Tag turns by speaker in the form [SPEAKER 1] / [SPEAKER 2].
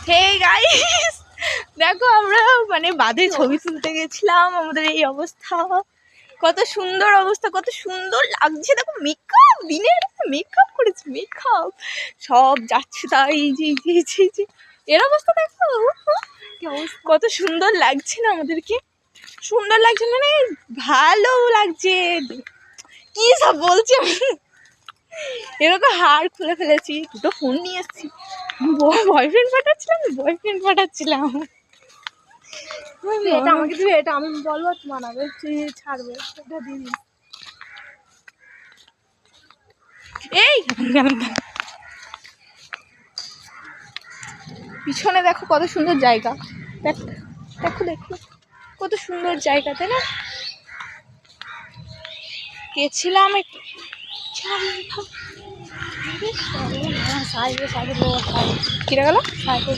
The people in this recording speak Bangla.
[SPEAKER 1] হে গাইস, দেখো আমরা মানে বাঁধে ছবি তুলতে গেছিলাম, আমাদের এই অবস্থা। কত সুন্দর অবস্থা, কত সুন্দর লাগছে। দেখো মেকআপ, দিনের মেকআপ করেছি, মেকআপ সব যাচ্ছে তাই। জি এর অবস্থা দেখো, কত সুন্দর লাগছে না আমাদেরকে? সুন্দর লাগছে মানে ভালো লাগছে। কি সব বলছি আমি, এরকম হাড় খুলে ফেলেছি। দুটো ফোন নিয়ে এসেছি, বয়ফ্রেন্ড পাঠাচ্ছিলাম।
[SPEAKER 2] এটা আমাকে দিবি, এটা আমি বলবো মানাবে, তুই ছাড়বে, এটা দিবি।
[SPEAKER 1] এই পিছনে দেখো কত সুন্দর জায়গা, দেখো দেখো দেখো কত সুন্দর জায়গা, তাই না? গেছিলাম
[SPEAKER 2] সাইডে সাইডে
[SPEAKER 1] কিরা গেল।